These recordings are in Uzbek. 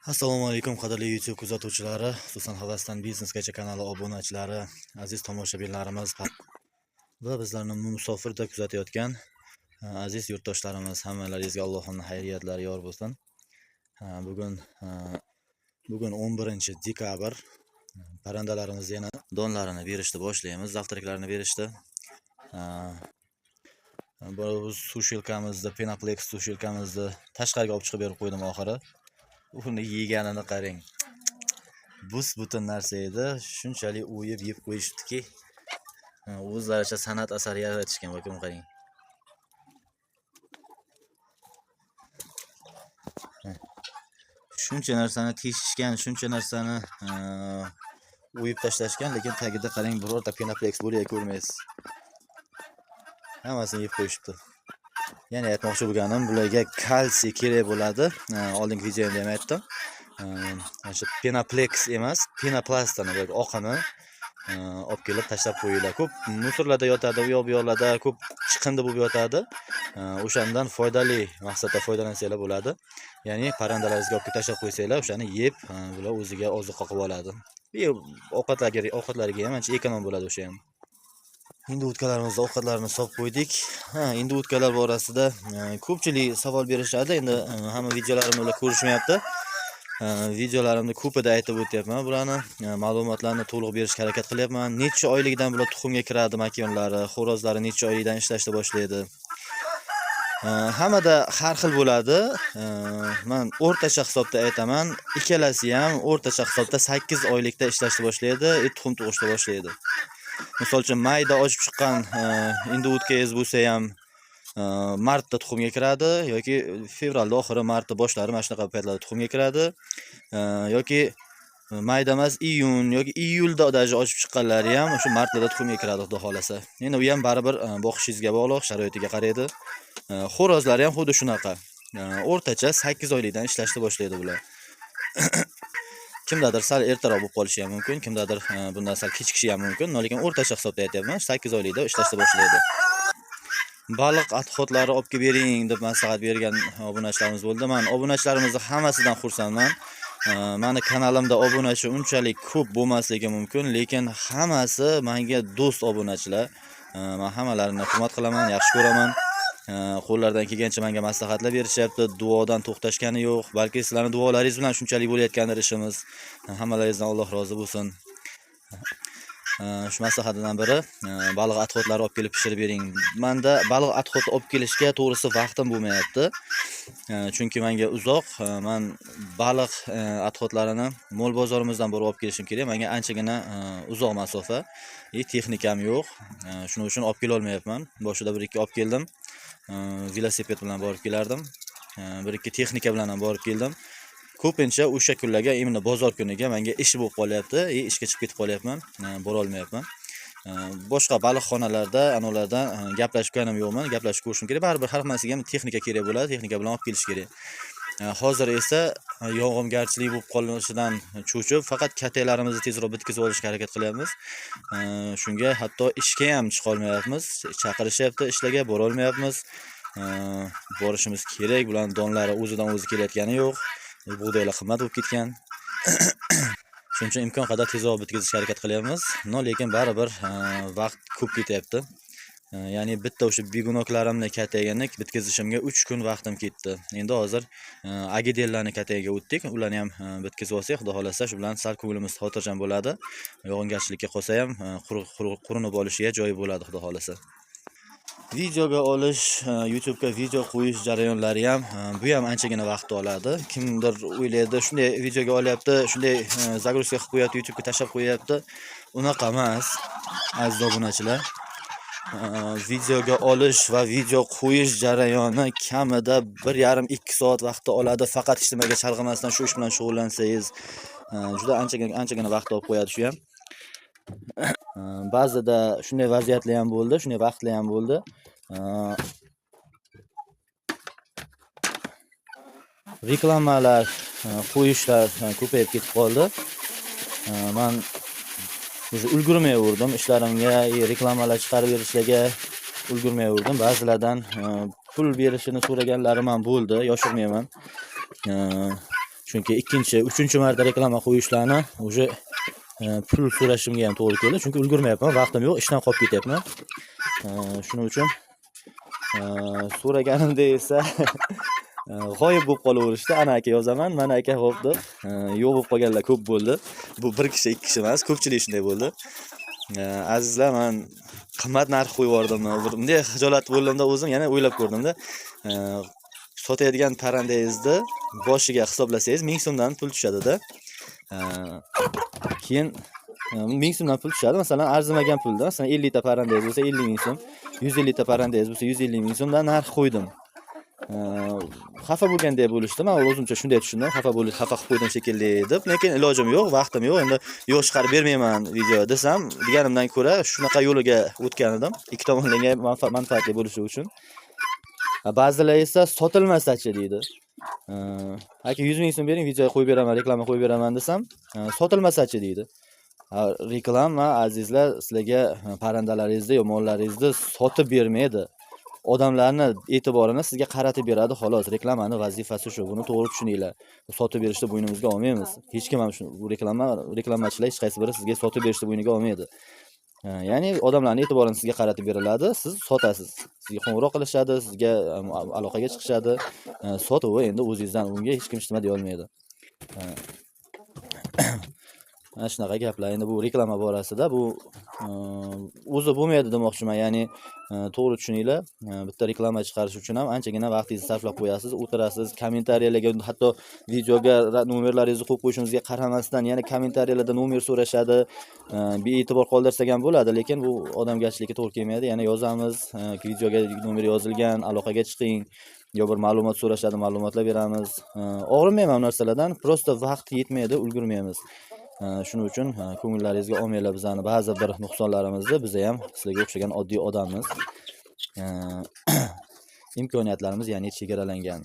Assalomu alaykum qadrli YouTube kuzatuvchilari, xususan Havasdan biznesgacha kanali obunachilari, aziz tomoshabinlarimiz va bizlarni musofirda kuzatayotgan aziz yurtdoshlarimiz, hammalaringizga Allohning xayriyatlari yor bo'lsin. Bugun 11-dekabr. Parandalarimiz yana donlarini berishni boshlaymiz, zavtaraklarini berishdi. Bu sushilkamizni, Penaplex sushilkamizni tashqariga olib chiqib berib qo'ydim oxiri. Uni yeganini qarang. Butun narsa edi. Shunchalik o'yib yeb qo'yishdiki, o'zlaricha san'at asari yaratishgan, bakam qarang. Shuncha narsani teshishgan, shuncha narsani o'yib tashlashgan, lekin tagida qarang, birorta Penaplex bo'liya ko'rmaysiz. Hammasini yeb qo'yishibdi. Ya'ni aytmoqchi bo'lganim, bularga kalsiy kerak bo'ladi. Oldingi videomda ham aytdim. O'sha Penaplex emas, Penoplastani yoki oqini olib kelib tashlab qo'yinglar. Ko'p musorlarda yotadi, u yoq bu yoqlarda ko'p chiqindi bo'lib yotadi. O'shandan foydali maqsadda foydalansanglar bo'ladi. Ya'ni parrandalaringizga olib kelib tashlab qo'ysanglar, o'shani yeb, bular o'ziga oziq qilib oladi. Ovqatlariga ham ancha ekonom bo'ladi o'sha ham. Endi utkalarimizni ovqatlarini solib qo'ydik. Endi utkalar borasida ko'pchilik savol berishadi. Endi hamma videolarimni ular ko'rishmayapti. Videolarimni ko'pida aytib o'tyapman. Bularni ma'lumotlarni to'liq berishga harakat qilyapman. Necha oylikdan bular tuxumga kiradi, makonlari, xo'rozlari necha oylikdan ishlashni boshlaydi. Hammada har xil bo'ladi. Men o'rtacha hisobda aytaman. Ikkalasi ham o'rtacha hisobda 8 oylikda ishlashni boshlaydi, tuxum tug'ishni boshlaydi. Misol uchun mayda ochib chiqqan endi utkangiz bo'lsa ham martda tuxumga kiradi yoki fevralda oxiri, martda boshlari mana shunaqa paytlarda tuxumga kiradi. Yoki mayda emas, iyun yoki iyulda даже ochib chiqqanlari ham o'sha martda tuxumga kiradi, xudo xolasa. Endi u ham baribir boqishingizga bog'liq, sharoitiga qaraydi. Xo'rozlari ham xuddi shunaqa. O'rtacha 8 oylikdan ishlashni boshlaydi bular. Kimdadir sal ertaroq bo'lib qolishi ham mumkin, kimdadir bundan sal kechikishi ham mumkin, lekin o'rtacha hisobda aytyapman, 8 oylikda ishlashni boshlaydi. Baliq atxotlari olib kelib bering deb maslahat bergan obunachilarimiz bo'ldi. Men obunachilarimizning hammasidan xursandman. Meni kanalimda obunachi unchalik ko'p bo'lmasligi mumkin, lekin hammasi menga do'st obunachilar. Men hammalarini hurmat qilaman, yaxshi ko'raman. Qo'llaridan kelgancha menga maslahatlar berishyapti. Duodan to'xtashgani yo'q. Balki sizlarning duolaringiz bilan shunchalik bo'layotgandir ishimiz. Hammalaringizdan Alloh rozi bo'lsin. Shu maslahatlardan biri baliq atxotlari olib kelib pishirib bering. Menda baliq atxoti olib kelishga to'g'risi vaqtim bo'lmayapti. Chunki menga uzoq. Men baliq atxotlarini mol bozorimizdan borib olib kelishim kerak. Menga anchagina uzoq masofa. Texnikam yo'q. Shuning uchun olib kela olmayapman. Boshida 1-2 olib keldim. Velosiped bilan borib kelardim. 1-2 texnika bilan ham borib keldim. Ko'pincha o'sha kunlarga, imni bozor kuniga menga ish bo'lib qolyapti, ishga chiqib ketib qolyapman, bora olmayapman. Boshqa baliqxonalarda anolardan gaplashganim yo'qman, gaplashib ko'rishim kerak. Baribir har hammasiga ham texnika kerak bo'ladi, texnika bilan olib kelish kerak. Hozir esa yog'ingarchilik bo'lib qolishidan cho'chib, faqat kataklarimizni tezroq bitkazib olishga harakat qilyapmiz. Shunga hatto ishga ham chiqa olmayapmiz, chaqirishyapti, ishlarga bora olmayapmiz. Borishimiz kerak, bularning donlari o'zidan o'zi kelayotgani yo'q. Bug'doylar qimmat bo'lib ketgan. Shuning uchun imkon qadar tezroq bitkazishga harakat qilyapmiz. Lekin baribir vaqt ko'p ketyapti. Ya'ni bitta o'sha begunoklarimni kataygani bitkazishimga 3 kun vaqtim ketdi. Endi hozir agidellarni katagiga o'tdik. Ularni ham bitkazib olsak, xudo xolasa shu bilan sal ko'nglimiz xotirjam bo'ladi. Yog'ingarchilikka qolsa ham qurinib olishiga joyi bo'ladi, xudo xolasa. Videoga olish, YouTube'ga video qo'yish jarayonlari ham bu ham anchagina vaqt oladi. Kimdir o'ylaydi, shunday videoga olyapti, shunday zagruzka qilib qo'yapti, YouTube'ga tashlab qo'yapti. Unaqa emas, aziz obunachilar. Videoga olish va video qo'yish jarayoni kamida 1,5-2 soat vaqtni oladi. Faqat hech nimaga chalg'imasdan shu ish bilan shug'ullansangiz, juda anchagina vaqt olib qo'yadi shu ham. Ba'zida shunday vaziyatlar ham bo'ldi, shunday vaqtlar ham bo'ldi. Reklamalar qo'yishlar ko'payib ketib qoldi. Men o'zi ulgurmayverdim ishlarimga, reklamalar chiqarib berishlarga ulgurmayverdim. Ba'zilardan pul berishini so'raganlarim ham bo'ldi, yoshirmayman. Chunki ikkinchi, uchinchi marta reklama qo'yishlarni уже pul so'rashimga ham to'g'ri keldi. Chunki ulgurmayapman, vaqtim yo'q, ishdan qolib ketyapman. Shuning uchun so'raganimda esa g'oyib bo'lib qolaverishdi. Ana aka yozaman, mana aka xo'p deb. Yo'q bo'lib qolganlar ko'p bo'ldi. Bu bir kishi, ikki kishi emas, ko'pchilik shunday bo'ldi. Azizlar, men qimmat narx qo'yib yubordim. Bunday xijolatli bo'ldimda o'zim yana o'ylab ko'rdimda. Sotadigan parandangizni boshiga hisoblasangiz 1000 so'mdan pul tushadi-da. Keyin 1000 so'mdan pul tushadi. Masalan, arzimagan pulda, masalan 50 ta parandangiz bo'lsa 50 ming so'm, 150 ta parandangiz bo'lsa 150 ming so'mdan narx qo'ydim. Xafa bo'lgandek bo'lishdi. Men o'zimcha shunday tushundim. Xafa qilib qo'ydim shekilli deb, lekin ilojim yo'q, vaqtim yo'q. Endi yo'q chiqarib bermayman video desam, deganimdan ko'ra shunaqa yo'liga o'tgan edim. Ikki tomonlama manfaatli bo'lishi uchun. Ba'zilar esa sotilmasachi deydi. Aka 100 ming so'm bering, videoga qo'yib beraman, reklama qo'yib beraman desam, sotilmasachi deydi. Reklama azizlar sizlarga parandalaringizni yo mollaringizni sotib bermaydi. Odamlarni e'tiborini sizga qaratib beradi xolos. Reklamani vazifasi shu. Buni to'g'ri tushuninglar. Sotib berishni bo'ynimizga olmaymiz. Hech kim ham shu reklamachilar hech qaysi biri sizga sotib berishni bo'yniga olmaydi. Ya'ni odamlarning e'tiborini sizga qaratib beriladi, siz sotasiz. Sizga qo'ng'iroq qilishadi, sizga aloqaga chiqishadi. Sotuvi endi o'zingizdan, unga hech kim hech nima deya olmaydi. Mana shunaqa gaplar. Endi bu reklama borasida bu o'zi bo'lmaydi demoqchiman. Ya'ni to'g'ri tushuninglar. Bitta reklama chiqarish uchun ham anchagina vaqtingizni sarflab qo'yasiz, o'tirasiz, kommentariyalarga, hatto videoga nomerlaringizni qo'yib qo'yishingizga qaramasdan yana kommentariyalarda nomer so'rashadi. Bee'tibor qoldirsak ham bo'ladi, lekin bu odamgarchilikka to'g'ri kelmaydi. Yana yozamiz, videoga nomer yozilgan, aloqaga chiqing. Yo bir ma'lumot so'rashadi, ma'lumotlar beramiz. Og'rinmayman bu narsalardan, prosta vaqt yetmaydi, ulgurmaymiz. Shuning uchun ko'ngillaringizga olmanglar bizani ba'zi bir nuqsonlarimizni. Biz ham sizlarga o'xshagan oddiy odammiz. Imkoniyatlarimiz ya'ni chegaralangan.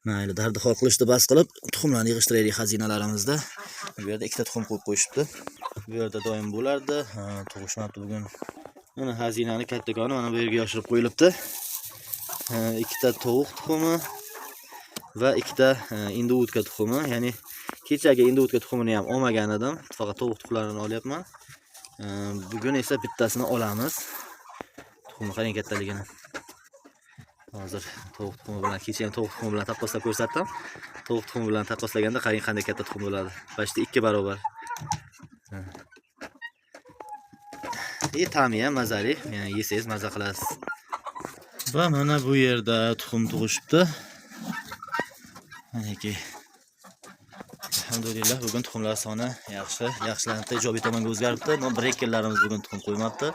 Mayli, dardixor qilishni bas qilib, tuxumlarni yig'ishtiraylik xazinalarimizda. Bu yerda ikkita tuxum qo'yib qo'yishibdi. Bu yerda doim bo'lardi. Tug'ishmabdi bugun. Mana xazinani kattakoni mana bu yerga yoshirib qo'yilibdi. Ikkita tovuq tuxumi va ikkita indovutka tuxumi. Ya'ni kechagi indovutka tuxumini ham olmagan edim. Faqat tovuq tuxumlarini olyapman. Bugun esa bittasini olamiz. Tuxumni qarang kattaligini. Hozir tovuq tuxumi bilan, kecha ham tovuq tuxumi bilan taqqoslab ko'rsatdim. Tovuq tuxumi bilan taqqoslaganda qarang qanday katta tuxum bo'ladi. Bashti 2 barobar. Ta'mi ham mazali, ya'ni yesangiz maza qilasiz. Va mana bu yerda tuxum tug'ishibdi. Manaki alhamdulillah bugun tuxumlar soni yaxshilanib, ijobiy tomonga o'zgaribdi. No, bir ekkanlarimiz bugun tuxum qo'ymabdi.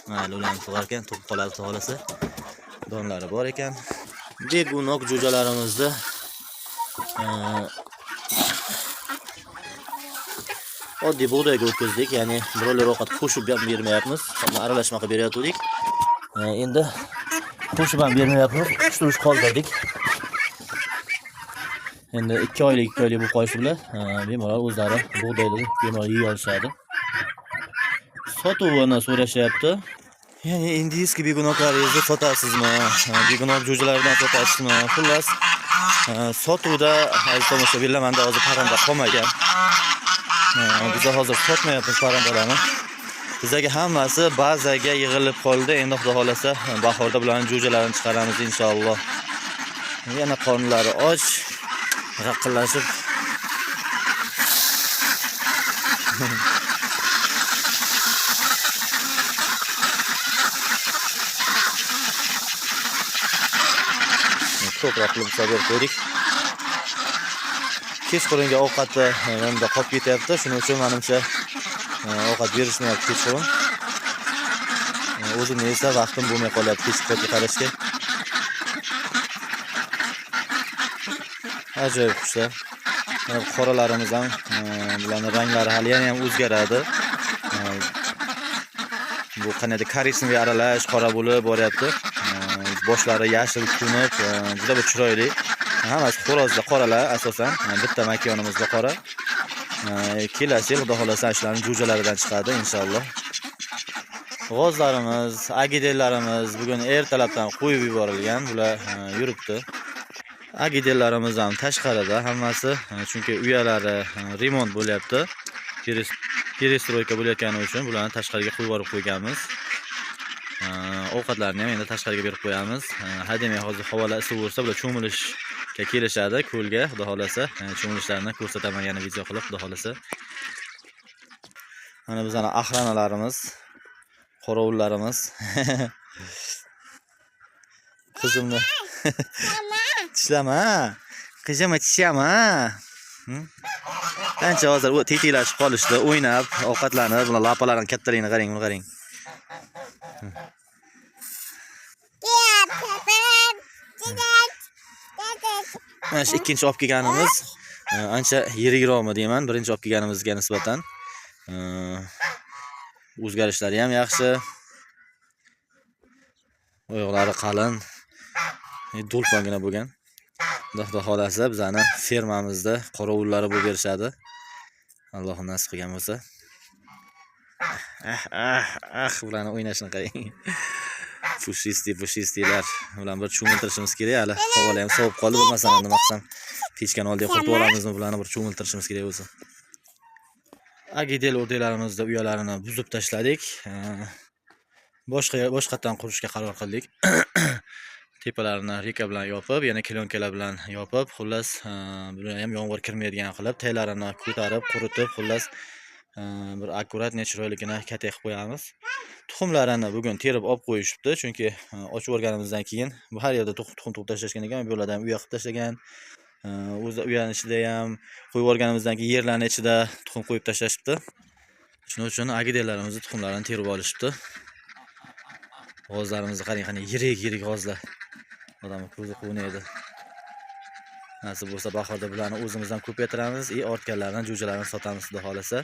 Mayli, ularni tug'ar ekan, tug'ib qoladi xohlasa. Donlari bor ekan. Begunoq jo'jalarimizni oddiy bug'doyga o'tkazdik, ya'ni birovlar ovqat qo'shib ham bermayapmiz. Aralashma qilib beryaptik. Endi qo'shib ham bermayapmiz, uch qoldirdik. Endi 2 oylik bo'lib qolishi bilan bemalol o'zlari bug'doyni bemalol yey olishadi. Sotuvini so'rashyapti. Ya'ni indiyskiy begunoqlaringizni sotasizmi? Begunoq jo'jalardan sotasizmi? Xullas, sotuvda aziz tomoshabinlar, menda hozir parranda qolmagan. Biz hozir sotmayapmiz parrandalarni. Bizga hammasi bazaga yig'ilib qoldi. Endi xudo xolasa bahorda bularning jo'jalarini chiqaramiz inshaalloh. Yana qornlari och, g'aqillashib. Ko'proq qilib sabr qo'ydik. Kechqurungi ovqatni menda qolib ketyapti. Shuning uchun menimcha ovqat berishmayapti kechqurun. O'zimni esa vaqtim bo'lmay qolyapti kechqurunga qarashga. Ajoyib qushlar. Qoralarimiz ham, bularning ranglari hali ham o'zgaradi. Bu qanday korичневый aralash qora bo'lib boryapti. Boshlari yashil ko'rinib, juda bir chiroyli. Hammasi xo'rozda qoralar asosan. Bitta makonimizda qora. Kelasi yil xudo xolasa shularning jo'jalaridan chiqadi inshaalloh. G'ozlarimiz, agidellarimiz bugun ertalabdan qo'yib yuborilgan. Bular yuribdi. Agidellarimiz ham tashqarida hammasi, chunki uyalari remont bo'lyapti. Perestroyka bo'layotgani uchun bularni tashqariga qo'yib yuborib qo'yganmiz. Ovqatlarni ham endi tashqariga berib qo'yamiz. Hademay hozir havola issiq bo'lsa, bular cho'milishga kelishadi ko'lga, xudo xolasa. Cho'milishlarini ko'rsataman yana video qilib, xudo xolasa. Mana bizning axranalarimiz, qorovullarimiz. Qizimni tishlama. Qizim tishlama. Qancha hozir u tetiklashib qolishdi, o'ynab, ovqatlanib, bular lapalarini kattaligini qarang, buni qarang. Mana shu ikkinchi olib kelganimiz ancha yirikroqmi deyman, birinchi olib kelganimizga nisbatan. O'zgarishlari ham yaxshi. Oyoqlari qalin, do'lpongina bo'lgan. Xudo xolasa bizani fermamizda qorovullari bo'lib berishadi. Alloh nasib qilgan bo'lsa. Bularni o'ynashini qarang. Pushistilar. Ular bir cho'miltirishimiz kerak. Hali havola ham sovib qoldi, bilmasam nima qilsam. Pechkani oldiga qo'yib yuboramizmi, bularni bir cho'miltirishimiz kerak bo'lsa. Agidel o'rdaklarimizni uyalarini buzib tashladik. Boshqatdan qurishga qaror qildik. Tepalarini reka bilan yopib, yana klonkalar bilan yopib, xullas bular ham yomg'ir kirmaydigan qilib, taylarini ko'tarib, quritib, xullas bir akkuratni chiroyligini katta qilib qo'yamiz. Tuxumlarini bugun terib olib qo'yishibdi, chunki ochib o'rganimizdan keyin bu har yerda tuxum tashlashgan ekan, bu yerda ham uya qilib tashlagan. O'zi uyani ichida ham qo'yib o'rganimizdan keyin yerlarning ichida tuxum qo'yib tashlashibdi. Shuning uchun agidellarimizni tuxumlarini terib olishibdi. G'ozlarimizni qarang, qani yirik g'ozlar. Odam ko'zi quvnaydi. Nasib bo'lsa bahorda bularni o'zimizdan ko'paytiramiz, ortganlardan jo'jalarni sotamiz xudo xolasa.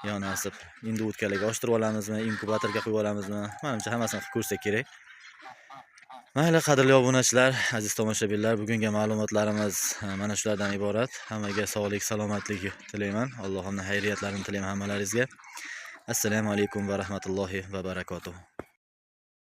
Yo nasib. Endi o'tkalarga oshtirib olamizmi, inkubatorga qo'yib olamizmi? Menimcha hammasini qilib ko'rsak kerak. Mayli qadrli obunachilar, aziz tomoshabinlar, bugungi ma'lumotlarimiz mana shulardan iborat. Hammaga sog'lik, salomatlik tilayman. Allohning xayriyatlarini tilayman hammalaringizga. Assalomu alaykum va rahmatullohi va barakotuh.